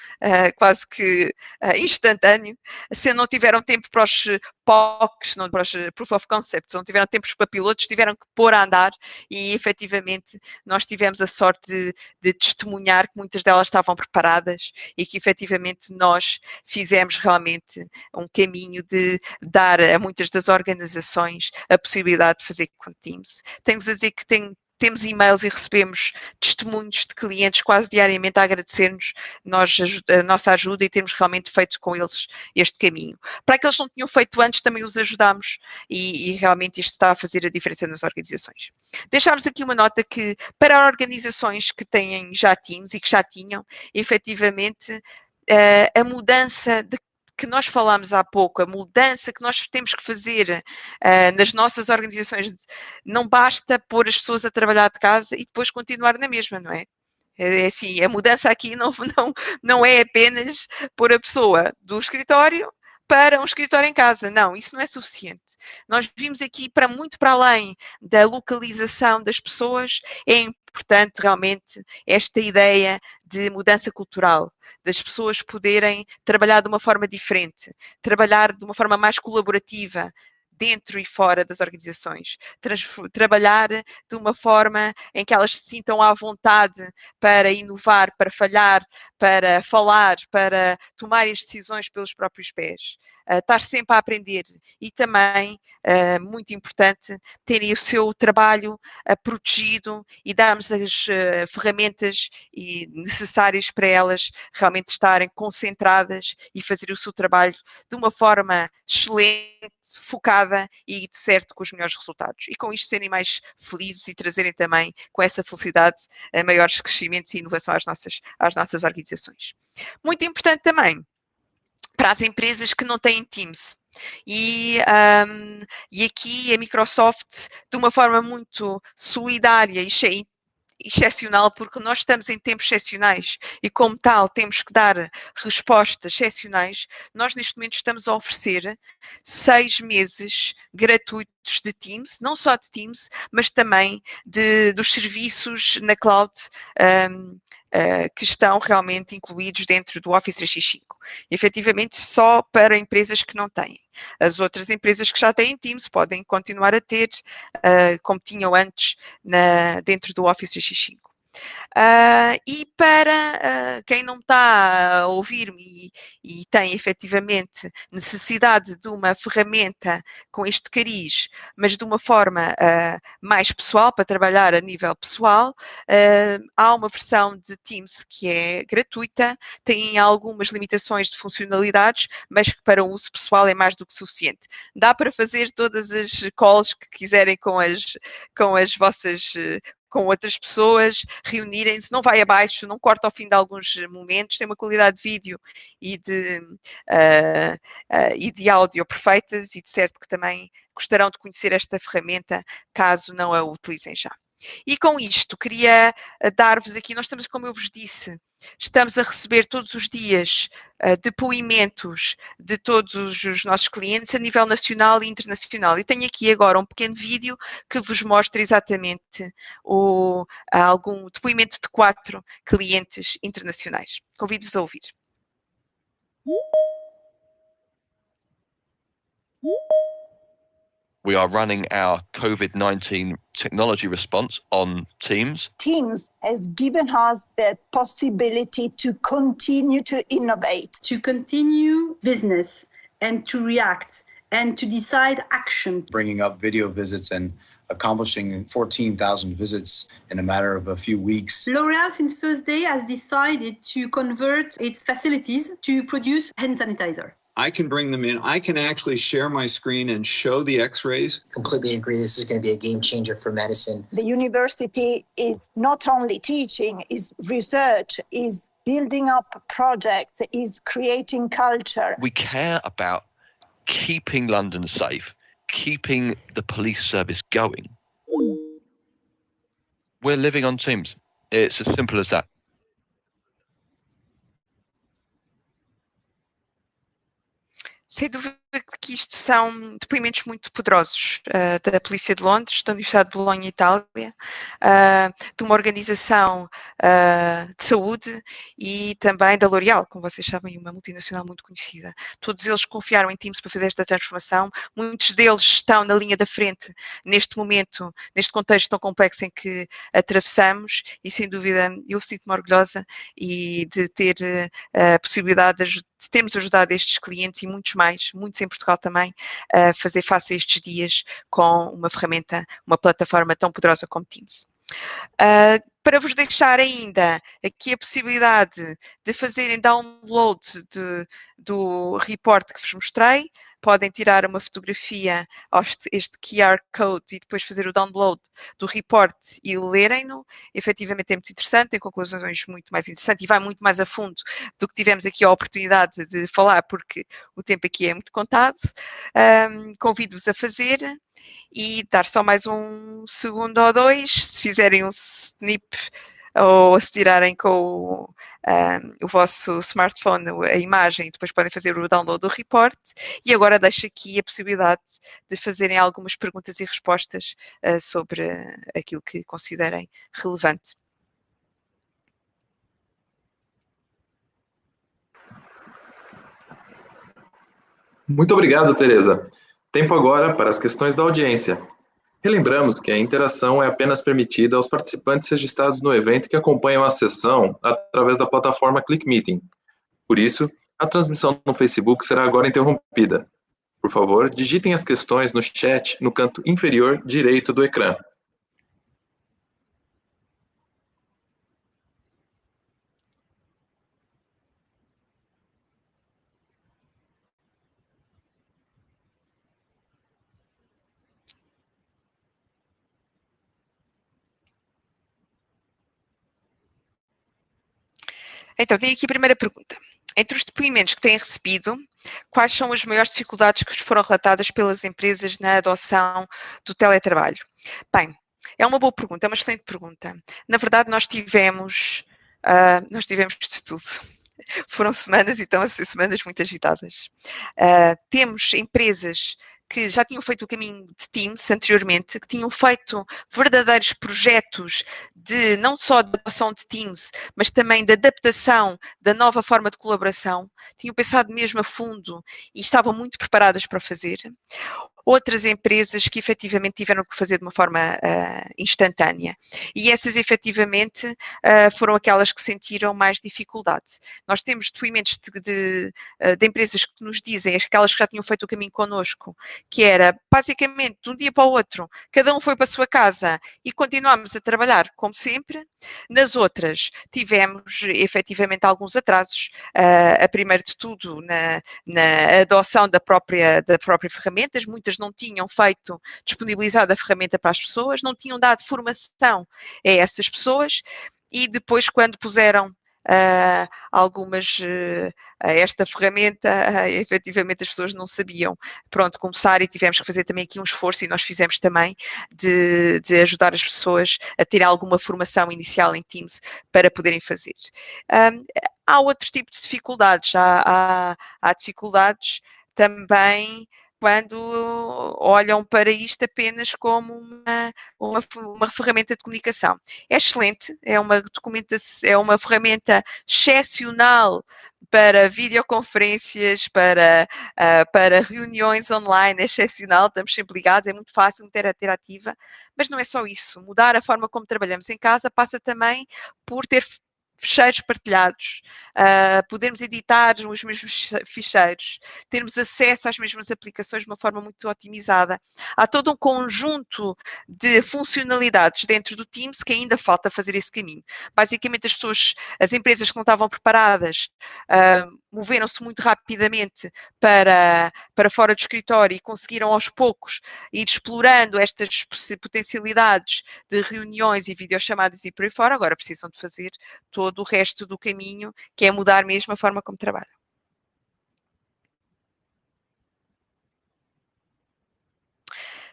quase que instantâneo. Se não tiveram tempo para os POCs, não para os Proof of Concepts, não tiveram tempo para pilotos, tiveram que pôr a andar e, efetivamente, nós tivemos a sorte de testemunhar que muitas delas estavam preparadas e que, efetivamente, nós fizemos realmente um caminho de dar a muitas das organizações a possibilidade de fazer com Teams. Tenho-vos a dizer que temos e-mails e recebemos testemunhos de clientes quase diariamente a agradecer-nos a nossa ajuda e termos realmente feito com eles este caminho. Para aqueles que não tinham feito antes, também os ajudamos e realmente isto está a fazer a diferença nas organizações. Deixámos aqui uma nota que para organizações que têm já Teams e que já tinham, efetivamente, a mudança que nós falámos há pouco, a mudança que nós temos que fazer nas nossas organizações, não basta pôr as pessoas a trabalhar de casa e depois continuar na mesma, não é? É assim, a mudança aqui não é apenas pôr a pessoa do escritório para um escritório em casa. Não, isso não é suficiente. Nós vimos aqui muito para além da localização das pessoas, é importante realmente esta ideia de mudança cultural, das pessoas poderem trabalhar de uma forma diferente, trabalhar de uma forma mais colaborativa, dentro e fora das organizações, trabalhar de uma forma em que elas se sintam à vontade para inovar, para falhar, para falar, para tomar as decisões pelos próprios pés. Estar sempre a aprender e também, muito importante, terem o seu trabalho protegido e darmos as ferramentas necessárias para elas realmente estarem concentradas e fazer o seu trabalho de uma forma excelente, focada e de certo com os melhores resultados. E com isto serem mais felizes e trazerem também com essa felicidade maiores crescimentos e inovação às nossas organizações. Muito importante também para as empresas que não têm Teams. E aqui a Microsoft, de uma forma muito solidária e excepcional, porque nós estamos em tempos excepcionais e, como tal, temos que dar respostas excepcionais. Nós, neste momento, estamos a oferecer 6 meses gratuitos de Teams, não só de Teams, mas também dos serviços na cloud que estão realmente incluídos dentro do Office 365. Efetivamente, só para empresas que não têm. As outras empresas que já têm Teams podem continuar a ter, como tinham antes, dentro do Office 365. E para quem não está a ouvir-me e tem efetivamente necessidade de uma ferramenta com este cariz, mas de uma forma mais pessoal, para trabalhar a nível pessoal, há uma versão de Teams que é gratuita, tem algumas limitações de funcionalidades, mas que para o uso pessoal é mais do que suficiente. Dá para fazer todas as calls que quiserem com as vossas com outras pessoas, reunirem-se, não vai abaixo, não corta ao fim de alguns momentos, tem uma qualidade de vídeo e de áudio perfeitas e de certo que também gostarão de conhecer esta ferramenta caso não a utilizem já. E com isto, queria dar-vos aqui, nós estamos, como eu vos disse, estamos a receber todos os dias depoimentos de todos os nossos clientes a nível nacional e internacional. E tenho aqui agora um pequeno vídeo que vos mostra exatamente algum depoimento de 4 clientes internacionais. Convido-vos a ouvir. We are running our COVID-19 technology response on Teams. Teams has given us the possibility to continue to innovate, to continue business and to react and to decide action. Bringing up video visits and accomplishing 14,000 visits in a matter of a few weeks. L'Oréal, since first day, has decided to convert its facilities to produce hand sanitizer. I can bring them in. I can actually share my screen and show the x-rays. Completely agree. This is going to be a game changer for medicine. The university is not only teaching, is research, is building up projects, is creating culture. We care about keeping London safe, keeping the police service going. We're living on Teams. It's as simple as that. Sem dúvida que isto são depoimentos muito poderosos da Polícia de Londres, da Universidade de Bolonha, Itália, de uma organização de saúde e também da L'Oréal, como vocês sabem, uma multinacional muito conhecida. Todos eles confiaram em Teams para fazer esta transformação. Muitos deles estão na linha da frente neste momento, neste contexto tão complexo em que atravessamos e, sem dúvida, eu sinto-me orgulhosa e de ter a possibilidade de termos ajudado estes clientes e muitos mais, muitos em Portugal também, a fazer face a estes dias com uma ferramenta, uma plataforma tão poderosa como Teams. Para vos deixar ainda aqui a possibilidade de fazerem download do report que vos mostrei, podem tirar uma fotografia a este QR Code e depois fazer o download do report e lerem-no. Efetivamente é muito interessante, tem conclusões muito mais interessantes e vai muito mais a fundo do que tivemos aqui a oportunidade de falar, porque o tempo aqui é muito contado. Convido-vos a fazer e dar só mais um segundo ou dois, se fizerem um snip ou se tirarem com o vosso smartphone a imagem, depois podem fazer o download do report. E agora deixo aqui a possibilidade de fazerem algumas perguntas e respostas sobre aquilo que considerem relevante. Muito obrigado, Teresa. Tempo agora para as questões da audiência. Relembramos que a interação é apenas permitida aos participantes registrados no evento que acompanham a sessão através da plataforma ClickMeeting. Por isso, a transmissão no Facebook será agora interrompida. Por favor, digitem as questões no chat no canto inferior direito do ecrã. Então, tenho aqui a primeira pergunta. Entre os depoimentos que têm recebido, quais são as maiores dificuldades que vos foram relatadas pelas empresas na adoção do teletrabalho? Bem, é uma boa pergunta, é uma excelente pergunta. Na verdade, nós tivemos de tudo. Foram semanas e estão a ser semanas muito agitadas. Temos empresas que já tinham feito o caminho de Teams anteriormente, que tinham feito verdadeiros projetos de não só de adaptação de Teams, mas também de adaptação da nova forma de colaboração, tinham pensado mesmo a fundo e estavam muito preparadas para fazer. Outras empresas que efetivamente tiveram que fazer de uma forma instantânea. E essas efetivamente foram aquelas que sentiram mais dificuldade. Nós temos depoimentos de empresas que nos dizem, aquelas que já tinham feito o caminho connosco, que era basicamente de um dia para o outro, cada um foi para a sua casa e continuámos a trabalhar como sempre. Nas outras tivemos efetivamente alguns atrasos, a primeiro de tudo na adoção da própria ferramenta. Muitas não tinham disponibilizado a ferramenta para as pessoas, não tinham dado formação a essas pessoas e depois quando puseram esta ferramenta, efetivamente as pessoas não sabiam, pronto, começar, e tivemos que fazer também aqui um esforço, e nós fizemos também, de ajudar as pessoas a ter alguma formação inicial em Teams para poderem fazer. Há outro tipo de dificuldades, há dificuldades também quando olham para isto apenas como uma ferramenta de comunicação. É excelente, é uma ferramenta excepcional para videoconferências, para reuniões online, é excepcional, estamos sempre ligados, é muito fácil, muito interativa, mas não é só isso. Mudar a forma como trabalhamos em casa passa também por ter ficheiros partilhados, podermos editar os mesmos ficheiros, termos acesso às mesmas aplicações de uma forma muito otimizada. Há todo um conjunto de funcionalidades dentro do Teams que ainda falta fazer esse caminho. Basicamente, as empresas que não estavam preparadas moveram-se muito rapidamente para fora do escritório e conseguiram aos poucos ir explorando estas potencialidades de reuniões e videochamadas e por aí fora. Agora precisam de fazer todo o resto do caminho, que é mudar mesmo a forma como trabalham.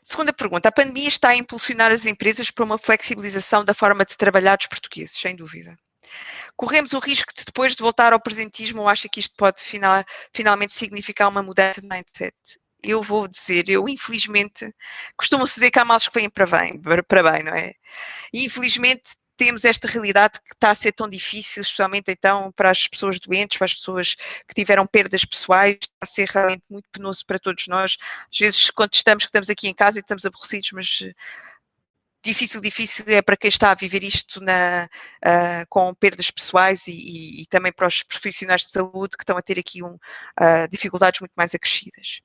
Segunda pergunta. A pandemia está a impulsionar as empresas para uma flexibilização da forma de trabalhar dos portugueses, sem dúvida. Corremos o risco de, depois de voltar ao presentismo, ou acha que isto pode finalmente significar uma mudança de mindset? Eu vou dizer, infelizmente, costuma-se dizer que há males que vêm para bem, não é? E infelizmente temos esta realidade que está a ser tão difícil, especialmente então para as pessoas doentes, para as pessoas que tiveram perdas pessoais, está a ser realmente muito penoso para todos nós. Às vezes contestamos que estamos aqui em casa e estamos aborrecidos, mas difícil é para quem está a viver isto com perdas pessoais e também para os profissionais de saúde que estão a ter aqui dificuldades muito mais acrescidas.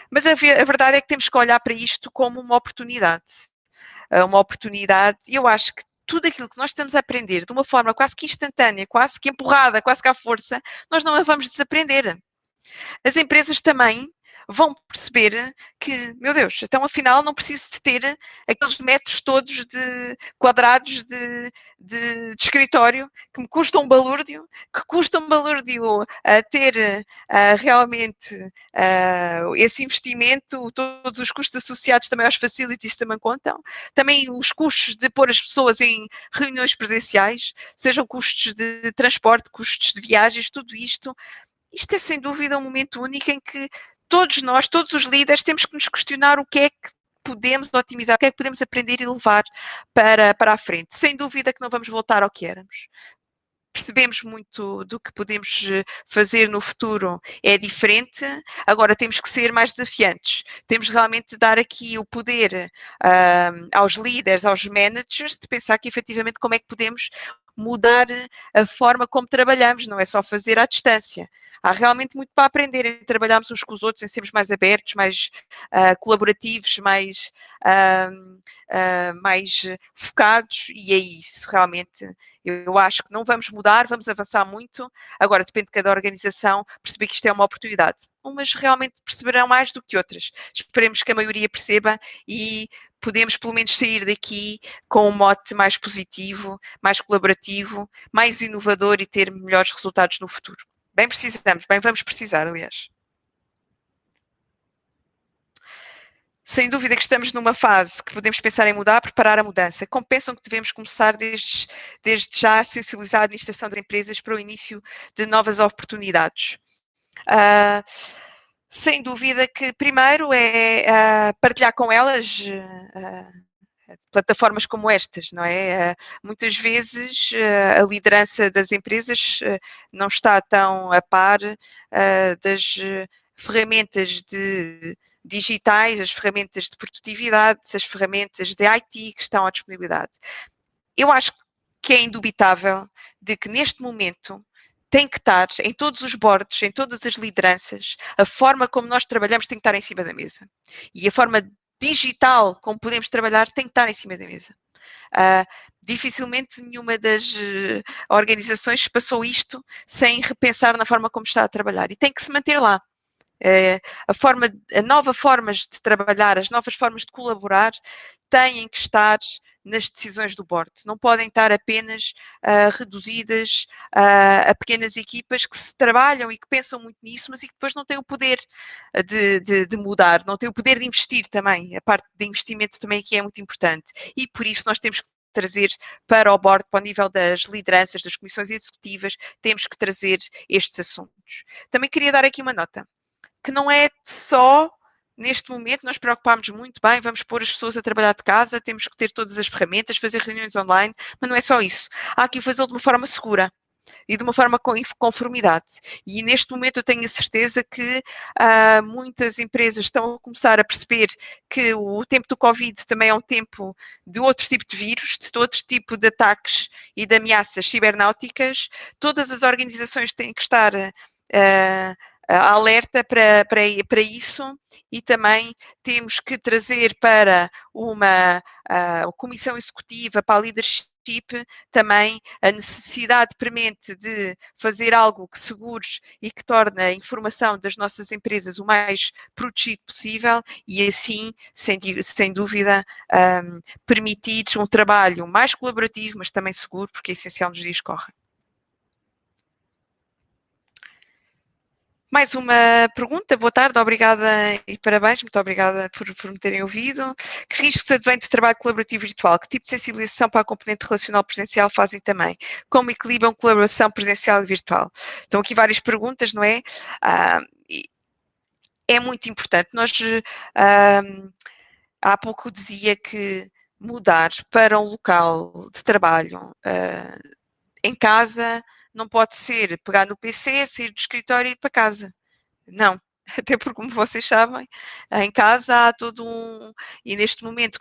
Mas a verdade é que temos que olhar para isto como uma oportunidade. E eu acho que tudo aquilo que nós estamos a aprender de uma forma quase que instantânea, quase que empurrada, quase que à força, nós não a vamos desaprender. As empresas também vão perceber que, meu Deus, então afinal não preciso de ter aqueles metros todos quadrados de escritório que me custam um balúrdio, ter realmente esse investimento, todos os custos associados também aos facilities também contam, também os custos de pôr as pessoas em reuniões presenciais, sejam custos de transporte, custos de viagens, tudo isto é sem dúvida um momento único em que todos nós, todos os líderes, temos que nos questionar o que é que podemos otimizar, o que é que podemos aprender e levar para a frente. Sem dúvida que não vamos voltar ao que éramos. Percebemos muito do que podemos fazer no futuro é diferente, agora temos que ser mais desafiantes. Temos realmente de dar aqui o poder aos líderes, aos managers, de pensar que efetivamente como é que podemos mudar a forma como trabalhamos, não é só fazer à distância. Há realmente muito para aprender em trabalharmos uns com os outros, em sermos mais abertos, mais colaborativos, mais focados, e é isso, realmente. Eu acho que não vamos mudar, vamos avançar muito. Agora, depende de cada organização perceber que isto é uma oportunidade. Umas realmente perceberão mais do que outras. Esperemos que a maioria perceba e podemos pelo menos sair daqui com um mote mais positivo, mais colaborativo, mais inovador e ter melhores resultados no futuro. Bem precisamos, bem vamos precisar, aliás. Sem dúvida que estamos numa fase que podemos pensar em mudar, preparar a mudança. Como pensam que devemos começar desde já a sensibilizar a administração das empresas para o início de novas oportunidades? Sem dúvida que primeiro é partilhar com elas plataformas como estas, não é? Muitas vezes a liderança das empresas não está tão a par das ferramentas digitais, as ferramentas de produtividade, as ferramentas de IT que estão à disponibilidade. Eu acho que é indubitável de que neste momento tem que estar em todos os boards, em todas as lideranças, a forma como nós trabalhamos tem que estar em cima da mesa. E a forma digital como podemos trabalhar tem que estar em cima da mesa. Dificilmente nenhuma das organizações passou isto sem repensar na forma como está a trabalhar. E tem que se manter lá. A nova formas de trabalhar, as novas formas de colaborar têm que estar nas decisões do board. Não podem estar apenas reduzidas a pequenas equipas que se trabalham e que pensam muito nisso, mas e que depois não têm o poder de mudar, não têm o poder de investir também. A parte de investimento também aqui é muito importante. E por isso nós temos que trazer para o board, para o nível das lideranças, das comissões executivas, temos que trazer estes assuntos. Também queria dar aqui uma nota, que não é só, neste momento, nós preocupámos muito bem, vamos pôr as pessoas a trabalhar de casa, temos que ter todas as ferramentas, fazer reuniões online, mas não é só isso. Há que fazê-lo de uma forma segura e de uma forma com conformidade. E neste momento eu tenho a certeza que muitas empresas estão a começar a perceber que o tempo do Covid também é um tempo de outro tipo de vírus, de outro tipo de ataques e de ameaças cibernáuticas. Todas as organizações têm que estar alerta para isso, e também temos que trazer para uma comissão executiva, para a leadership, também a necessidade premente de fazer algo que segure e que torne a informação das nossas empresas o mais protegido possível e assim, sem dúvida, permitir um trabalho mais colaborativo, mas também seguro, porque é essencial nos dias que correm. Mais uma pergunta, boa tarde, obrigada e parabéns, muito obrigada por me terem ouvido. Que riscos advém de trabalho colaborativo virtual? Que tipo de sensibilização para a componente relacional presencial fazem também? Como equilibram colaboração presencial e virtual? Estão aqui várias perguntas, não é? É muito importante. Nós há pouco dizia que mudar para um local de trabalho em casa não pode ser pegar no PC, sair do escritório e ir para casa. Não. Até porque, como vocês sabem, em casa há todo e neste momento,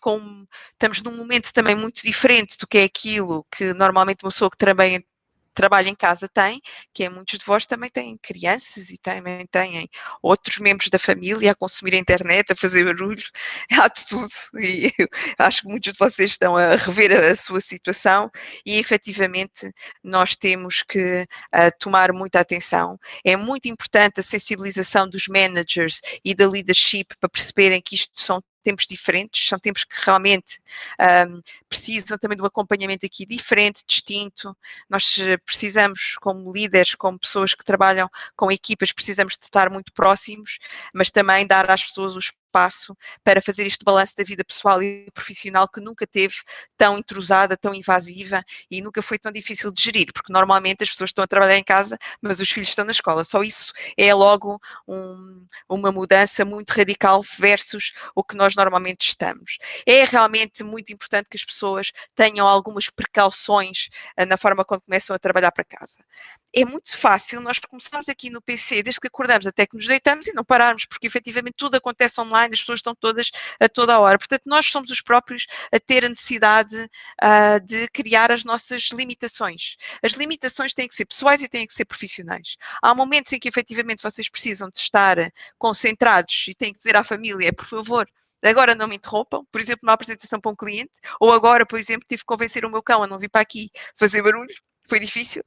estamos num momento também muito diferente do que é aquilo que normalmente uma pessoa que trabalha em casa tem, que é muitos de vós também têm crianças e também têm outros membros da família a consumir a internet, a fazer barulho, há de tudo, e acho que muitos de vocês estão a rever a sua situação e efetivamente nós temos que tomar muita atenção. É muito importante a sensibilização dos managers e da leadership para perceberem que isto são tempos diferentes, são tempos que realmente precisam também de um acompanhamento aqui diferente, distinto. Nós precisamos, como líderes, como pessoas que trabalham com equipas, precisamos de estar muito próximos, mas também dar às pessoas o espaço para fazer este balanço da vida pessoal e profissional que nunca teve tão intrusada, tão invasiva e nunca foi tão difícil de gerir, porque normalmente as pessoas estão a trabalhar em casa, mas os filhos estão na escola. Só isso é logo uma mudança muito radical versus o que nós normalmente estamos. É realmente muito importante que as pessoas tenham algumas precauções na forma como começam a trabalhar para casa. É muito fácil, nós começamos aqui no PC, desde que acordamos até que nos deitamos e não pararmos, porque efetivamente tudo acontece online, as pessoas estão todas a toda a hora. Portanto, nós somos os próprios a ter a necessidade de criar as nossas limitações. As limitações têm que ser pessoais e têm que ser profissionais. Há momentos em que efetivamente vocês precisam de estar concentrados e têm que dizer à família, por favor, agora não me interrompam, por exemplo, numa apresentação para um cliente, ou agora, por exemplo, tive que convencer o meu cão a não vir para aqui fazer barulho. Foi difícil,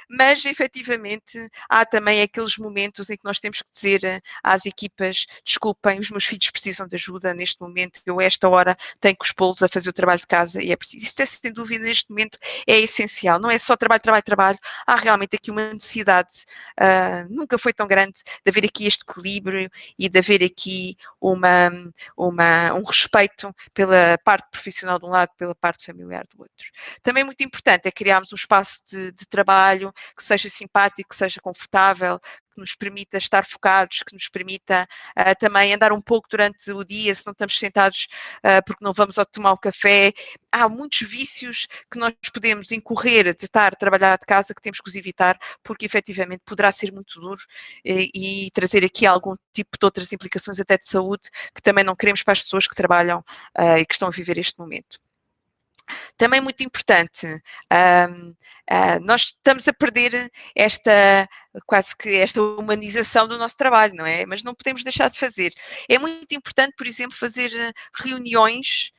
mas efetivamente há também aqueles momentos em que nós temos que dizer às equipas, desculpem, os meus filhos precisam de ajuda neste momento, eu a esta hora tenho que expô-los a fazer o trabalho de casa e é preciso. Isto é, sem dúvida, neste momento é essencial, não é só trabalho, trabalho, trabalho, há realmente aqui uma necessidade, nunca foi tão grande, de haver aqui este equilíbrio e de haver aqui um respeito pela parte profissional de um lado, pela parte familiar do outro. Também muito importante é criarmos um espaço de trabalho que seja simpático, que seja confortável, que nos permita estar focados, que nos permita também andar um pouco durante o dia, se não estamos sentados porque não vamos tomar um café. Há muitos vícios que nós podemos incorrer de estar a trabalhar de casa que temos que os evitar, porque efetivamente poderá ser muito duro e trazer aqui algum tipo de outras implicações até de saúde que também não queremos para as pessoas que trabalham e que estão a viver este momento. Também muito importante, nós estamos a perder quase que esta humanização do nosso trabalho, não é? Mas não podemos deixar de fazer. É muito importante, por exemplo, fazer reuniões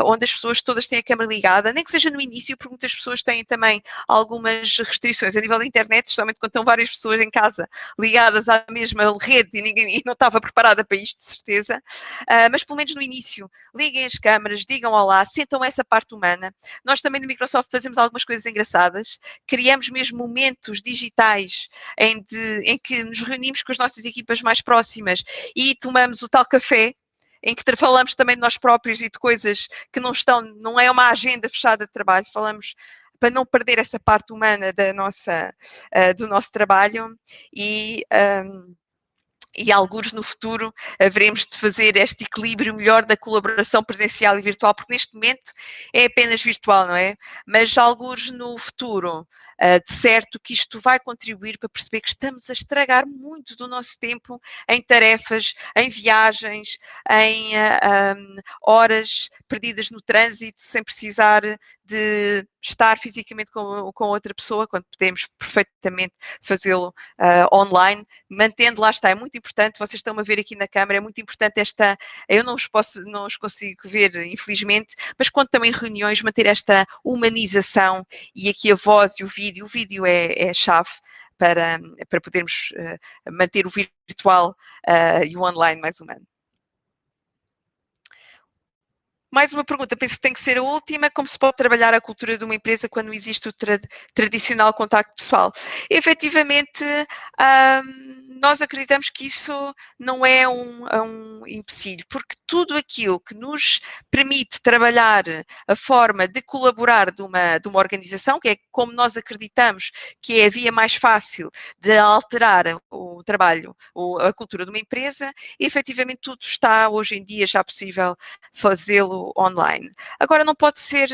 onde as pessoas todas têm a câmara ligada, nem que seja no início, porque muitas pessoas têm também algumas restrições a nível da internet, especialmente quando estão várias pessoas em casa ligadas à mesma rede e não estava preparada para isto, de certeza, mas pelo menos no início, liguem as câmaras, digam olá, sentam essa parte humana. Nós também no Microsoft fazemos algumas coisas engraçadas, criamos mesmo momentos digitais em que nos reunimos com as nossas equipas mais próximas e tomamos o tal café, em que falamos também de nós próprios e de coisas que não é uma agenda fechada de trabalho, falamos para não perder essa parte humana do nosso trabalho e algures no futuro haveremos de fazer este equilíbrio melhor da colaboração presencial e virtual, porque neste momento é apenas virtual, não é? Mas algures no futuro, de certo que isto vai contribuir para perceber que estamos a estragar muito do nosso tempo em tarefas, em viagens, em horas perdidas no trânsito, sem precisar de estar fisicamente com outra pessoa, quando podemos perfeitamente fazê-lo online, mantendo, lá está, é muito importante, vocês estão a ver aqui na câmara, é muito importante eu não os consigo ver, infelizmente, mas quando também em reuniões, manter esta humanização e aqui a voz e o vídeo é a chave para podermos manter o virtual e o online mais humano. Mais uma pergunta, penso que tem que ser a última. Como se pode trabalhar a cultura de uma empresa quando não existe o tradicional contacto pessoal? Efetivamente, nós acreditamos que isso não é um empecilho, porque tudo aquilo que nos permite trabalhar a forma de colaborar de uma organização, que é como nós acreditamos que é a via mais fácil de alterar o trabalho, a cultura de uma empresa, e efetivamente tudo está hoje em dia já possível fazê-lo online. Agora não pode ser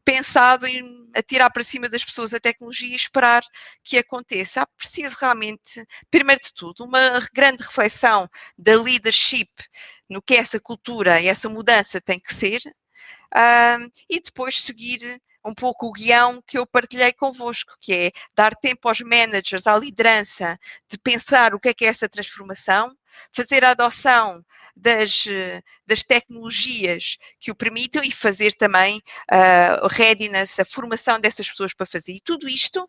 pensado em atirar para cima das pessoas a tecnologia e esperar que aconteça. Há preciso realmente, primeiro de tudo, uma grande reflexão da leadership no que essa cultura e essa mudança tem que ser, e depois seguir um pouco o guião que eu partilhei convosco, que é dar tempo aos managers, à liderança, de pensar o que é essa transformação, fazer a adoção das tecnologias que o permitam e fazer também a readiness, a formação dessas pessoas para fazer. E tudo isto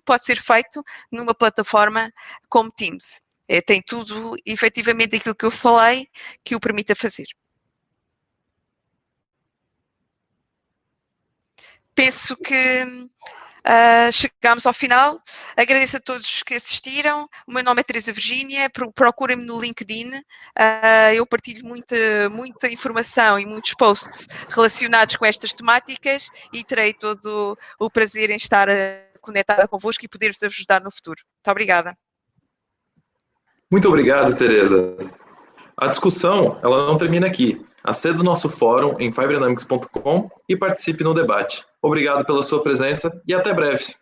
pode ser feito numa plataforma como Teams. Tem tudo, efetivamente, aquilo que eu falei, que o permita fazer. Penso que chegámos ao final. Agradeço a todos que assistiram. O meu nome é Teresa Virgínia. Procurem-me no LinkedIn. Eu partilho muita informação e muitos posts relacionados com estas temáticas e terei todo o prazer em estar conectada convosco e poder-vos ajudar no futuro. Muito obrigada. Muito obrigado, Teresa. A discussão ela não termina aqui. Acesse o nosso fórum em fiberdynamics.com e participe no debate. Obrigado pela sua presença e até breve.